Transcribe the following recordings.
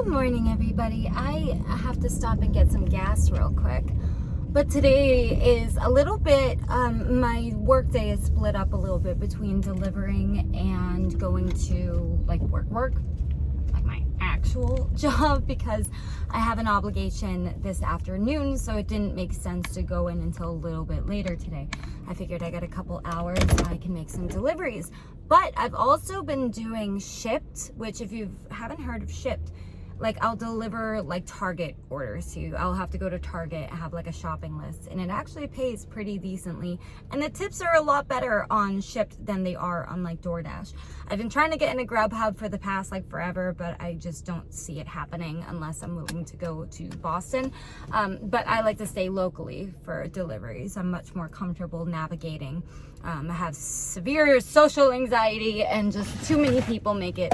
Good morning, everybody. I have to stop and get some gas real quick. But today is a little bit, my work day is split up a little bit between delivering and going to like work, like my actual job, because I have an obligation this afternoon, so it didn't make sense to go in until a little bit later today. I figured I got a couple hours, I can make some deliveries. But I've also been doing Shipt, which if you haven't heard of Shipt, like I'll deliver like Target orders to you. I'll have to go to Target, have like a shopping list, and it actually pays pretty decently. And the tips are a lot better on Shipt than they are on like DoorDash. I've been trying to get into Grubhub for the past like forever, but I just don't see it happening unless I'm willing to go to Boston. But I like to stay locally for deliveries. I'm much more comfortable navigating. I have severe social anxiety, and just too many people make it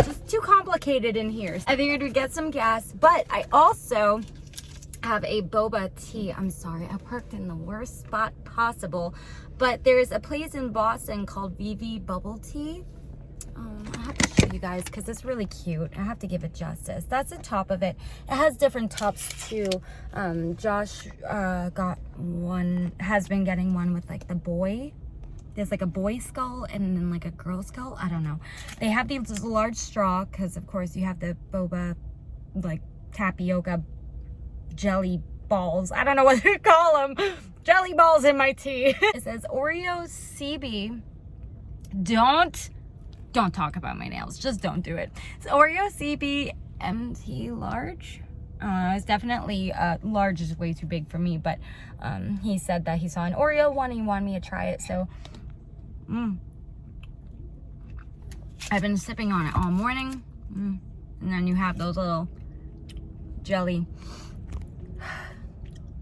just too complicated in here. I figured we'd get some gas, but I also have a boba tea. I'm sorry, I parked in the worst spot possible, but there's a place in Boston called VV Bubble Tea. I have to show you guys because it's really cute. I have to give it justice. That's the top of it. It has different tops too. Josh got one, has been getting one with like the boy. There's like a boy skull and then like a girl skull. I don't know. They have these large straw because of course you have the boba, like tapioca jelly balls. I don't know what to call them. Jelly balls in my tea. It says Oreo CB. Don't talk about my nails. Just don't do it. It's Oreo CB MT large. It's definitely large is way too big for me, but he said that he saw an Oreo one and he wanted me to try it, so I've been sipping on it all morning. And then you have those little jelly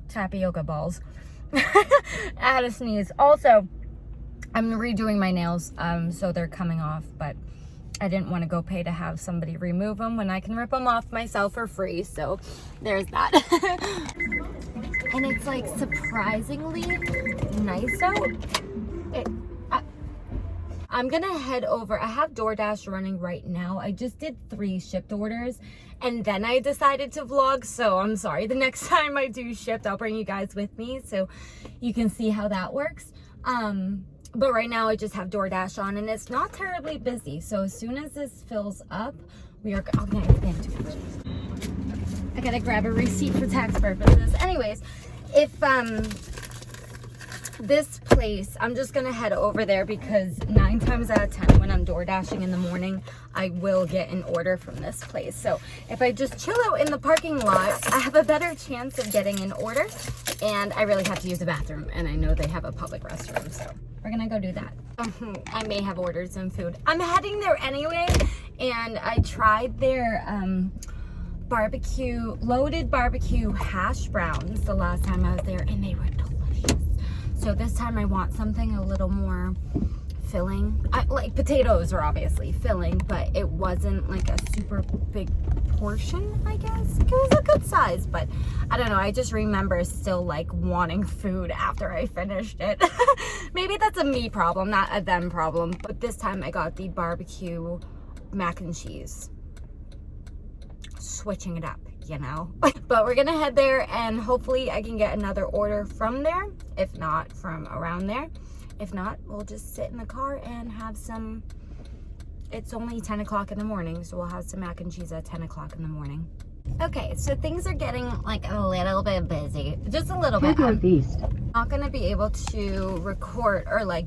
tapioca balls. I had a sneeze. Also, I'm redoing my nails, so they're coming off, but I didn't want to go pay to have somebody remove them when I can rip them off myself for free, so there's that. And it's like surprisingly nice out. I'm gonna head over. I have DoorDash running right now. I just did 3 Shipt orders and then I decided to vlog, so I'm sorry. The next time I do Shipt, I'll bring you guys with me so you can see how that works. But right now I just have DoorDash on and it's not terribly busy. So as soon as this fills up, we are, oh, I gotta grab a receipt for tax purposes. Anyways, if, this place, I'm just gonna head over there because 9 times out of 10 when I'm DoorDashing in the morning, I will get an order from this place. So if I just chill out in the parking lot, I have a better chance of getting an order, and I really have to use the bathroom, and I know they have a public restroom, so we're gonna go do that. I may have ordered some food. I'm heading there anyway, and I tried their loaded barbecue hash browns the last time I was there, and they were delicious. So this time I want something a little more filling. Like potatoes are obviously filling, but it wasn't like a super big portion, I guess. It was a good size, but I don't know. I just remember still like wanting food after I finished it. Maybe that's a me problem, not a them problem. But this time I got the barbecue mac and cheese. Switching it up, you know. But we're gonna head there and hopefully I can get another order from there, if not from around there. If not, we'll just sit in the car and have some. It's only 10 o'clock in the morning, so we'll have some mac and cheese at 10 o'clock in the morning. Okay, so things are getting like a little bit busy, just a little bit. I'm not gonna be able to record or like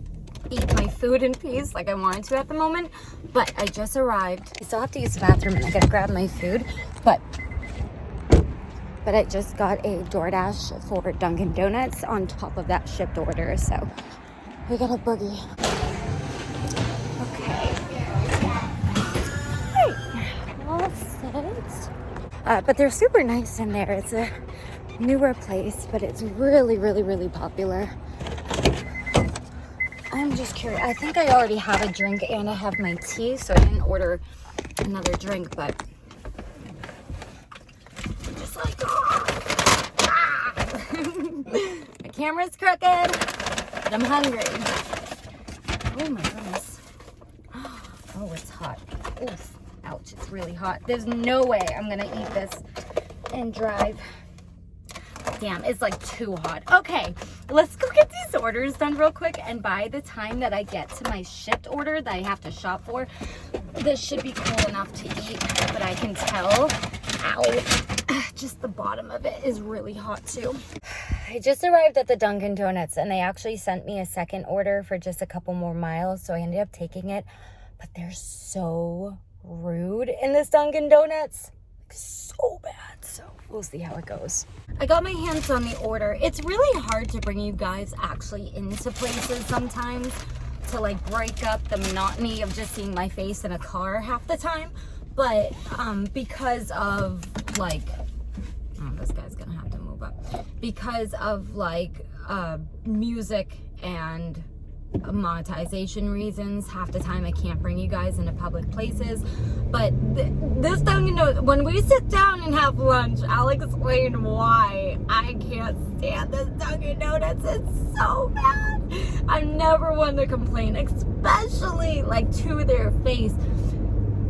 eat my food in peace like I wanted to at the moment, but I just arrived. I still have to use the bathroom and I gotta grab my food, but I just got a DoorDash for Dunkin' Donuts on top of that Shipt order, so we got a boogie. Okay. Right. All set. But they're super nice in there. It's a newer place, but it's really, really, really popular. I'm just curious. I think I already have a drink and I have my tea, so I didn't order another drink, but just like, my camera's crooked, but I'm hungry. Oh my goodness. Oh, it's hot. Oof. Ouch, it's it's really hot. There's no way I'm gonna eat this and drive. Damn, it's like too hot. Okay, let's go get these orders done real quick. And by the time that I get to my shipped order that I have to shop for, this should be cool enough to eat. But I can tell, ow, just the bottom of it is really hot too. I just arrived at the Dunkin' Donuts and they actually sent me a second order for just a couple more miles. So I ended up taking it. But they're so rude in this Dunkin' Donuts. So bad. So we'll see how it goes. I got my hands on the order. It's really hard to bring you guys actually into places sometimes to like break up the monotony of just seeing my face in a car half the time. But because of like, oh, this guy's gonna have to move up. Because of like music and monetization reasons, half the time I can't bring you guys into public places. But this Dunkin' Donuts, when we sit down and have lunch, I'll explain why I can't stand this Dunkin' Donuts. It's so bad. I'm never one to complain, especially like to their face.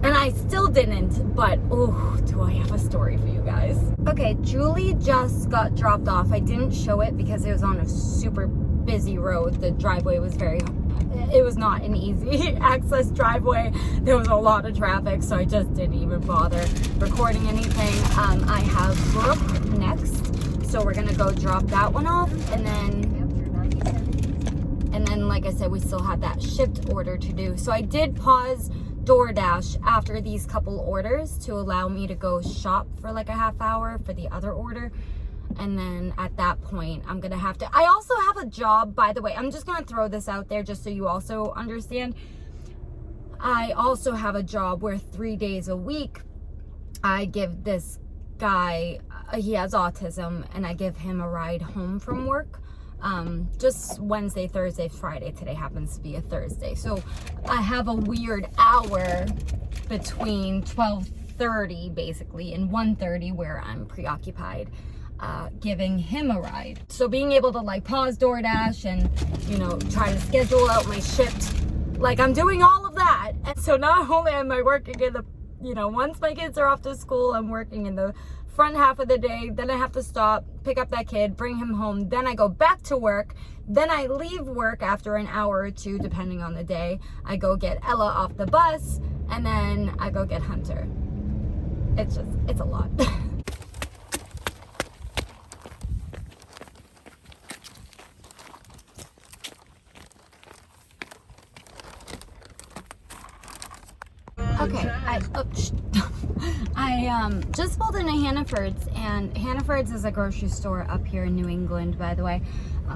And I still didn't, but oh, do I have a story for you guys. Okay, Julie just got dropped off. I didn't show it because it was on a super busy road. The driveway was it was not an easy access driveway. There was a lot of traffic, so I just didn't even bother recording anything. I have Brooke next, so we're gonna go drop that one off, and then like I said, we still have that shipped order to do. So I did pause DoorDash after these couple orders to allow me to go shop for like a half hour for the other order. And then at that point, I'm going to have to... I also have a job, by the way. I'm just going to throw this out there just so you also understand. I also have a job where 3 days a week, I give this guy... he has autism, and I give him a ride home from work. Just Wednesday, Thursday, Friday. Today happens to be a Thursday. So I have a weird hour between 12:30, basically, and 1:30 where I'm preoccupied. Giving him a ride. So being able to like pause DoorDash and, you know, try to schedule out my shift, like I'm doing all of that. And so not only am I working in the, you know, once my kids are off to school, I'm working in the front half of the day, then I have to stop, pick up that kid, bring him home, then I go back to work, then I leave work after an hour or two, depending on the day. I go get Ella off the bus, and then I go get Hunter. It's a lot. Okay, I just pulled into Hannaford's, and Hannaford's is a grocery store up here in New England, by the way,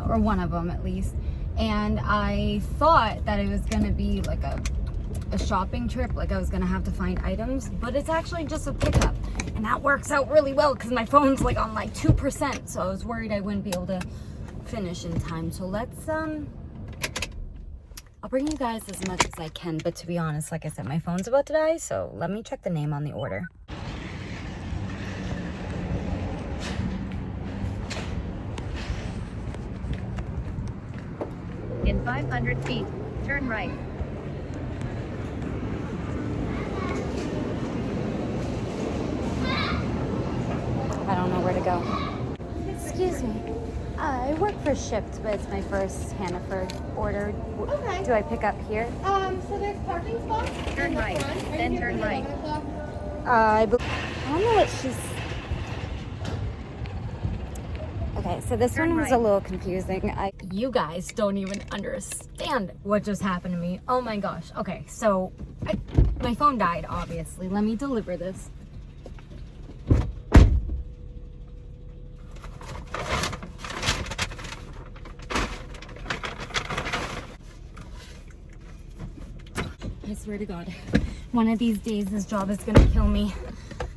or one of them at least. And I thought that it was going to be like a shopping trip, like I was going to have to find items, but it's actually just a pickup. And that works out really well because my phone's like on like 2%, so I was worried I wouldn't be able to finish in time. So let's, I'll bring you guys as much as I can, but to be honest, like I said, my phone's about to die, so let me check the name on the order. In 500 feet, turn right. I don't know where to go. Excuse me. I work for Shipped, but it's my first Hannaford order. Okay. Do I pick up here? So there's parking spots. Turn right, then turn right. I don't know what she's... Okay, so this one was a little confusing. You guys don't even understand what just happened to me. Oh my gosh. Okay, so my phone died, obviously. Let me deliver this. I swear to God, one of these days this job is gonna kill me.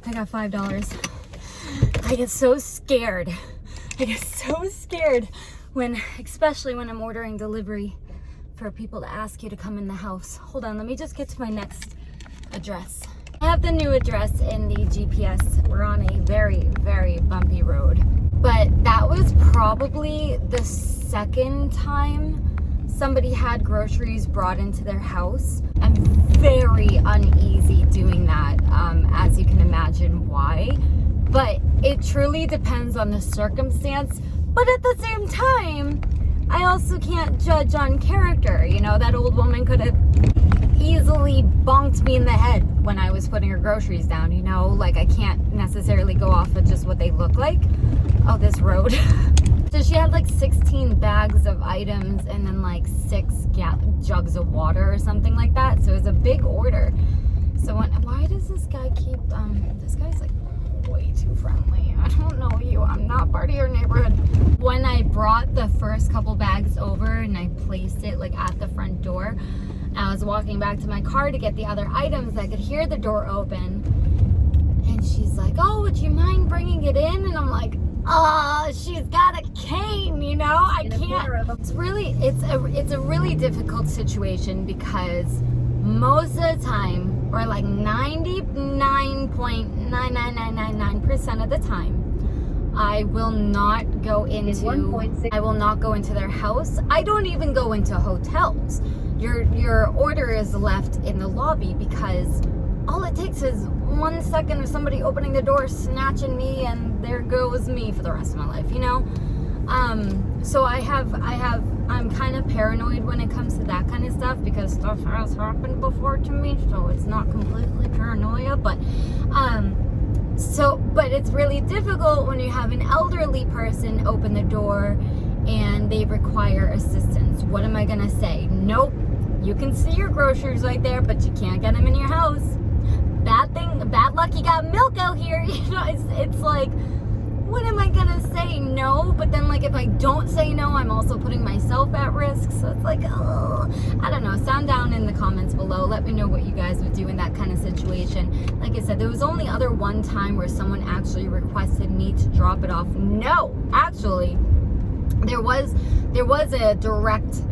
I got $5. I get so scared. I get so scared especially when I'm ordering delivery for people to ask you to come in the house. Hold on, let me just get to my next address. I have the new address in the GPS. We're on a very, very bumpy road. But that was probably the second time somebody had groceries brought into their house. I'm very uneasy doing that, as you can imagine why. But it truly depends on the circumstance. But at the same time, I also can't judge on character. You know, that old woman could have easily bonked me in the head when I was putting her groceries down, you know? Like, I can't necessarily go off of just what they look like. Oh, this road. So she had like 16 bags of items and then like 6 jugs of water or something like that. So it was a big order. So why does this guy keep, this guy's like way too friendly. I don't know you. I'm not part of your neighborhood. When I brought the first couple bags over and I placed it like at the front door, I was walking back to my car to get the other items. I could hear the door open. And she's like, oh, would you mind bringing it in? And I'm like, she's got a cane, you know? I can't. It's a really difficult situation because most of the time, or like 99.99999% of the time, I will not go into their house. I don't even go into hotels. Your order is left in the lobby because all it takes is 1 second of somebody opening the door, snatching me, and there goes me for the rest of my life, you know? So I'm kind of paranoid when it comes to that kind of stuff because stuff has happened before to me, so it's not completely paranoia, but it's really difficult when you have an elderly person open the door and they require assistance. What am I gonna say? Nope, you can see your groceries right there, but you can't get them in your house. Bad luck you got milk out here. You know, it's like, what am I gonna say? No. But then, like, if I don't say no, I'm also putting myself at risk. So it's like, oh, I don't know. Sound down in the comments below. Let me know what you guys would do in that kind of situation. Like I said, there was only one time where someone actually requested me to drop it off. No, actually, there was a direct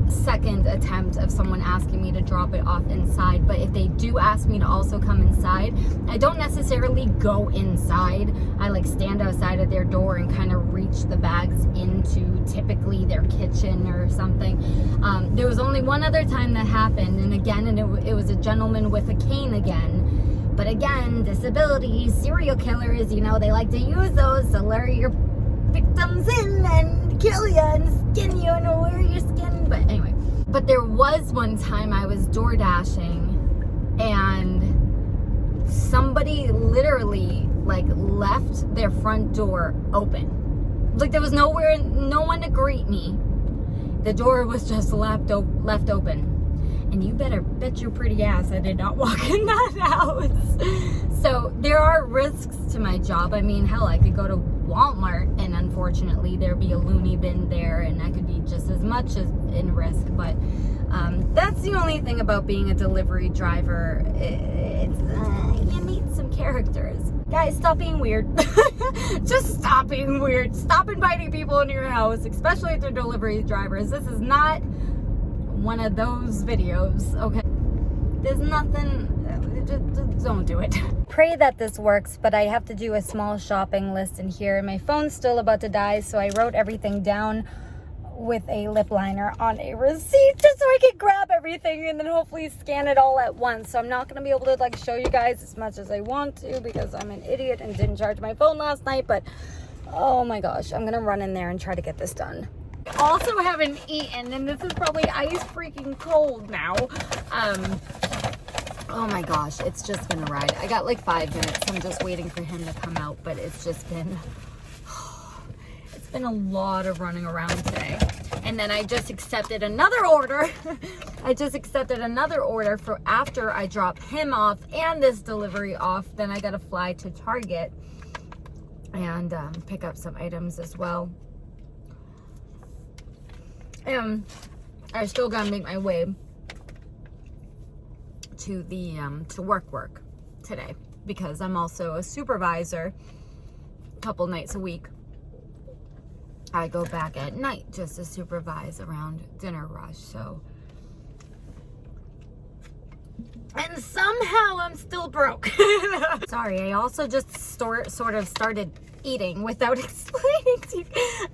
second attempt of someone asking me to drop it off inside. But if they do ask me to also come inside, I don't necessarily go inside. I like stand outside of their door and kind of reach the bags into typically their kitchen or something. There was only one other time that happened, and it was a gentleman with a cane again. But again, disabilities, serial killers, you know, they like to use those to lure your victims in and kill you and skin you and wear your skin. But anyway, there was one time I was door dashing and somebody literally like left their front door open. Like there was no one to greet me. The door was just left open. And you better bet your pretty ass I did not walk in that house. So there are risks to my job. I mean, hell, I could go to Walmart and unfortunately there'd be a loony bin there and I could be just as much as in risk. But that's the only thing about being a delivery driver. You meet some characters. Guys, stop being weird. Just stop being weird. Stop inviting people into your house, especially if they're delivery drivers. This is not one of those videos, okay? There's nothing, just don't do it. Pray that this works, but I have to do a small shopping list in here. My phone's still about to die, so I wrote everything down with a lip liner on a receipt just so I could grab everything and then hopefully scan it all at once. So I'm not going to be able to like show you guys as much as I want to because I'm an idiot and didn't charge my phone last night, but oh my gosh, I'm going to run in there and try to get this done. Also haven't eaten, and this is probably ice freaking cold now. Oh my gosh, it's just been a ride. I got like 5 minutes. I'm just waiting for him to come out, but it's just been, it's been a lot of running around today. And then I just accepted another order. I just accepted another order for after I drop him off and this delivery off. Then I got to fly to Target and pick up some items as well. And I still gotta make my way to the to work today because I'm also a supervisor a couple nights a week. I go back at night just to supervise around dinner rush. So, and somehow I'm still broke. Sorry, I also just sort of started eating without explaining to you.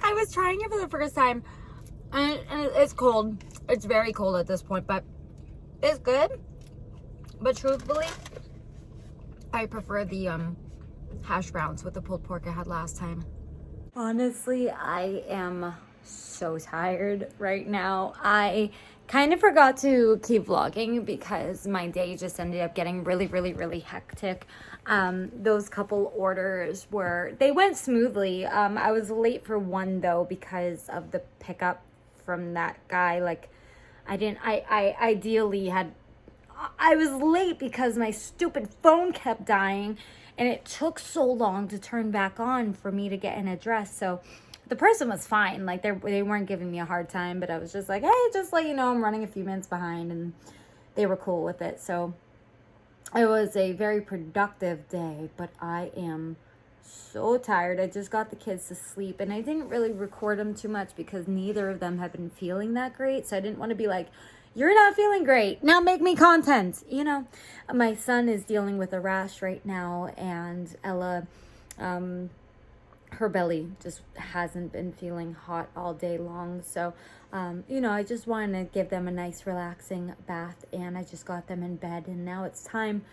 I was trying it for the first time. And it's cold. It's very cold at this point, but It's good, but truthfully, I prefer the hash browns with the pulled pork I had last time. Honestly, I am so tired right now. I kind of forgot to keep vlogging because my day just ended up getting really hectic. Those couple orders they went smoothly. I was late for one though because of the pickup from that guy. Like, I ideally had, I was late because my stupid phone kept dying and it took so long to turn back on for me to get an address. So the person was fine. Like, they weren't giving me a hard time, but I was just like, hey, just let you know I'm running a few minutes behind, and they were cool with it. So it was a very productive day, but I am so tired. I just got the kids to sleep, and I didn't really record them too much because neither of them have been feeling that great. So I didn't want to be like, you're not feeling great, now make me content, you know. My son is dealing with a rash right now, and Ella, her belly just hasn't been feeling hot all day long. So you know, I just wanted to give them a nice relaxing bath, and I just got them in bed, and now it's time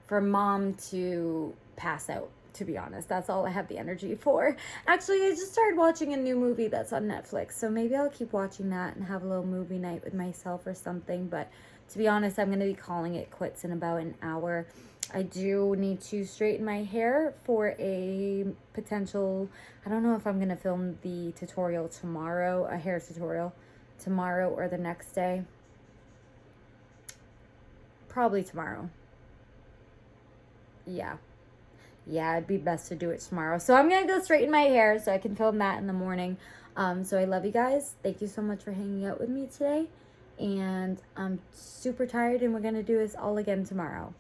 for mom to pass out. To be honest, that's all I have the energy for. Actually, I just started watching a new movie that's on Netflix, so maybe I'll keep watching that and have a little movie night with myself or something. But to be honest, I'm going to be calling it quits in about an hour. I do need to straighten my hair for a potential, I don't know if I'm going to film the tutorial tomorrow, a hair tutorial tomorrow or the next day. Probably tomorrow. Yeah, it'd be best to do it tomorrow. So I'm going to go straighten my hair so I can film that in the morning. So I love you guys. Thank you so much for hanging out with me today. And I'm super tired, and we're going to do this all again tomorrow.